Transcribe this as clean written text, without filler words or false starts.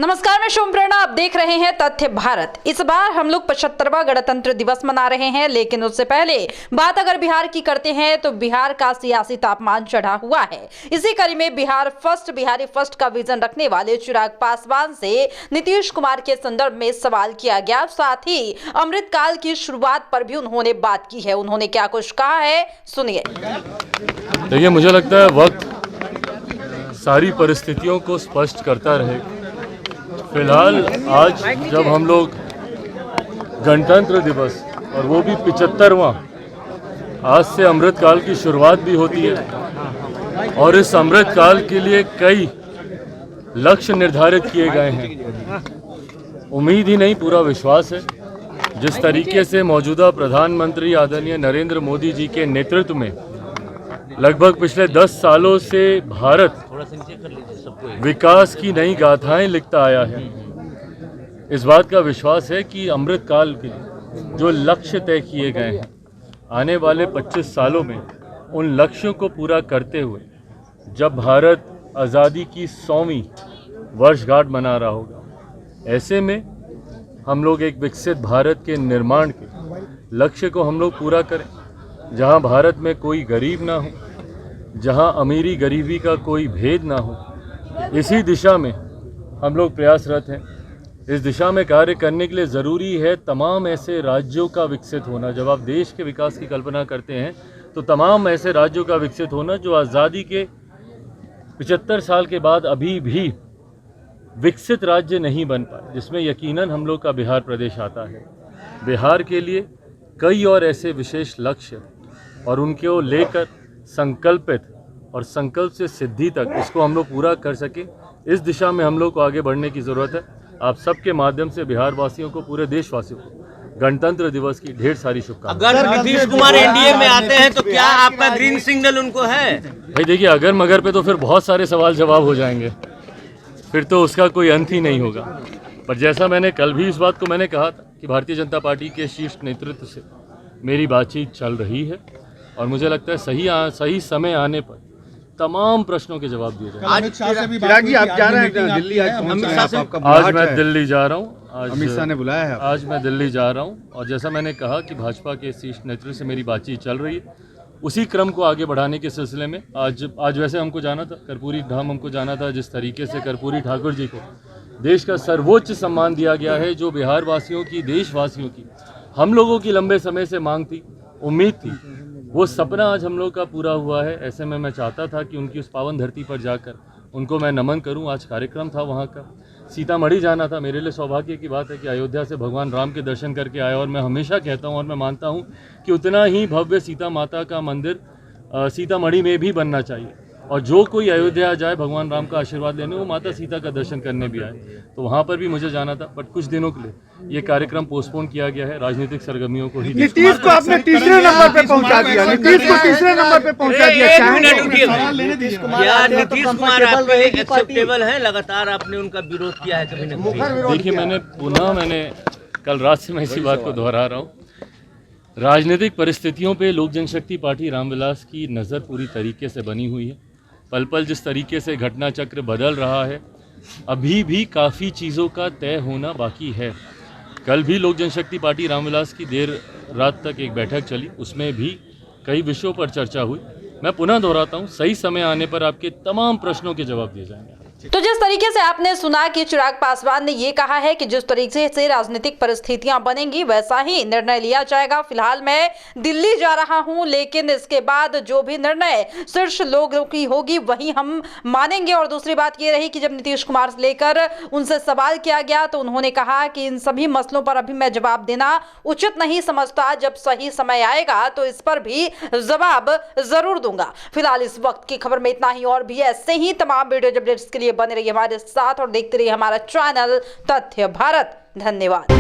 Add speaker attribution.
Speaker 1: नमस्कार, मैं शुभ प्रेरणा। आप देख रहे हैं तथ्य भारत। इस बार हम लोग 75वां गणतंत्र दिवस मना रहे हैं, लेकिन उससे पहले बात अगर बिहार की करते हैं तो बिहार का सियासी तापमान चढ़ा हुआ है। इसी कड़ी में बिहारी फर्स्ट का विजन रखने वाले चिराग पासवान से नीतीश कुमार के संदर्भ में सवाल किया गया। साथ ही अमृतकाल की शुरुआत पर भी उन्होंने बात की है। उन्होंने क्या कुछ कहा है, सुनिए।
Speaker 2: देखिए, मुझे लगता है वक्त सारी परिस्थितियों को स्पष्ट करता रहेगा। फिलहाल आज जब हम लोग गणतंत्र दिवस और वो भी 75वां, आज से अमृतकाल की शुरुआत भी होती है और इस अमृतकाल के लिए कई लक्ष्य निर्धारित किए गए हैं। उम्मीद ही नहीं, पूरा विश्वास है। जिस तरीके से मौजूदा प्रधानमंत्री आदरणीय नरेंद्र मोदी जी के नेतृत्व में लगभग पिछले 10 सालों से भारत विकास की नई गाथाएं लिखता आया है, इस बात का विश्वास है कि अमृतकाल के जो लक्ष्य तय किए गए हैं आने वाले 25 सालों में, उन लक्ष्यों को पूरा करते हुए जब भारत आज़ादी की 100वीं वर्षगांठ मना रहा होगा, ऐसे में हम लोग एक विकसित भारत के निर्माण के लक्ष्य को हम लोग पूरा करें, जहां भारत में कोई गरीब ना हो, जहां अमीरी गरीबी का कोई भेद ना हो। इसी दिशा में हम लोग प्रयासरत हैं। इस दिशा में कार्य करने के लिए ज़रूरी है तमाम ऐसे राज्यों का विकसित होना। जब आप देश के विकास की कल्पना करते हैं तो तमाम ऐसे राज्यों का विकसित होना जो आज़ादी के 75 साल के बाद अभी भी विकसित राज्य नहीं बन पाए, जिसमें यकीनन हम लोग का बिहार प्रदेश आता है। बिहार के लिए कई और ऐसे विशेष लक्ष्य और उनको लेकर संकल्पित और संकल्प से सिद्धि तक इसको हम लोग पूरा कर सके, इस दिशा में हम लोग को आगे बढ़ने की ज़रूरत है। आप सबके माध्यम से बिहार वासियों को, पूरे देशवासियों को गणतंत्र दिवस की ढेर सारी शुभकामनाएं।
Speaker 3: अगर नीतीश कुमार एनडीए में आते हैं तो क्या आपका ग्रीन सिग्नल उनको है?
Speaker 2: भाई देखिए, अगर मगर पे तो फिर बहुत सारे सवाल जवाब हो जाएंगे, फिर तो उसका कोई अंत ही नहीं होगा। पर जैसा मैंने कल भी इस बात को मैंने कहा था कि भारतीय जनता पार्टी के शीर्ष नेतृत्व से मेरी बातचीत चल रही है और मुझे लगता है सही समय आने पर तमाम प्रश्नों के जवाब दिए जाएंगे।
Speaker 4: अमित शाह से भी चिराग जी, आप जा रहे हैं दिल्ली?
Speaker 2: आज मैं दिल्ली जा रहा हूँ। आज
Speaker 4: अमित शाह ने बुलाया है।
Speaker 2: आज मैं दिल्ली जा रहा हूँ और जैसा मैंने कहा कि भाजपा के शीर्ष नेतृत्व से मेरी बातचीत चल रही है, उसी क्रम को आगे बढ़ाने के सिलसिले में आज वैसे हमको जाना था, कर्पूरी धाम हमको जाना था। जिस तरीके से कर्पूरी ठाकुर जी को देश का सर्वोच्च सम्मान दिया गया है, जो बिहार वासियों की, देशवासियों की, हम लोगों की लंबे समय से मांग थी, उम्मीद थी, वो सपना आज हम लोग का पूरा हुआ है। ऐसे में मैं चाहता था कि उनकी उस पावन धरती पर जाकर उनको मैं नमन करूं। आज कार्यक्रम था वहां का, सीतामढ़ी जाना था। मेरे लिए सौभाग्य की बात है कि अयोध्या से भगवान राम के दर्शन करके आया और मैं हमेशा कहता हूं और मैं मानता हूं कि उतना ही भव्य सीता माता का मंदिर सीतामढ़ी में भी बनना चाहिए, और जो कोई अयोध्या जाए भगवान राम का आशीर्वाद लेने, वो माता सीता का दर्शन करने भी आए। तो वहाँ पर भी मुझे जाना था, बट कुछ दिनों के लिए ये कार्यक्रम पोस्टपोन किया गया है, राजनीतिक सरगमियों को ही।
Speaker 4: नीतीश को आपने तीसरे नंबर पे पहुंचा दिया। नीतीश को तीसरे नंबर पे पहुंचा दिया।
Speaker 3: नीतीश कुमार आपके एक्सेप्टेबल है? लगातार आपने उनका विरोध किया है कभी न कभी।
Speaker 2: देखिए, मैंने कल रात से मैं इसी बात को दोहरा रहा हूँ। राजनीतिक परिस्थितियों पे लोक जनशक्ति पार्टी रामविलास की नज़र पूरी तरीके से बनी हुई है। पल पल जिस तरीके से घटना चक्र बदल रहा है, अभी भी काफ़ी चीज़ों का तय होना बाकी है। कल भी लोक जनशक्ति पार्टी रामविलास की देर रात तक एक बैठक चली, उसमें भी कई विषयों पर चर्चा हुई। मैं पुनः दोहराता हूँ, सही समय आने पर आपके तमाम प्रश्नों के जवाब दिए जाएंगे।
Speaker 1: तो जिस तरीके से आपने सुना कि चिराग पासवान ने ये कहा है कि जिस तरीके से राजनीतिक परिस्थितियां बनेंगी वैसा ही निर्णय लिया जाएगा। फिलहाल मैं दिल्ली जा रहा हूं, लेकिन इसके बाद जो भी निर्णय शीर्ष लोगों की होगी वही हम मानेंगे। और दूसरी बात ये रही कि जब नीतीश कुमार से लेकर उनसे सवाल किया गया तो उन्होंने कहा कि इन सभी मसलों पर अभी मैं जवाब देना उचित नहीं समझता, जब सही समय आएगा तो इस पर भी जवाब जरूर दूंगा। फिलहाल इस वक्त की खबर में इतना ही, और भी ऐसे ही तमाम वीडियो अपडेट्स के लिए बने रहिए हमारे साथ और देखते रहिए हमारा चैनल तथ्य भारत। धन्यवाद।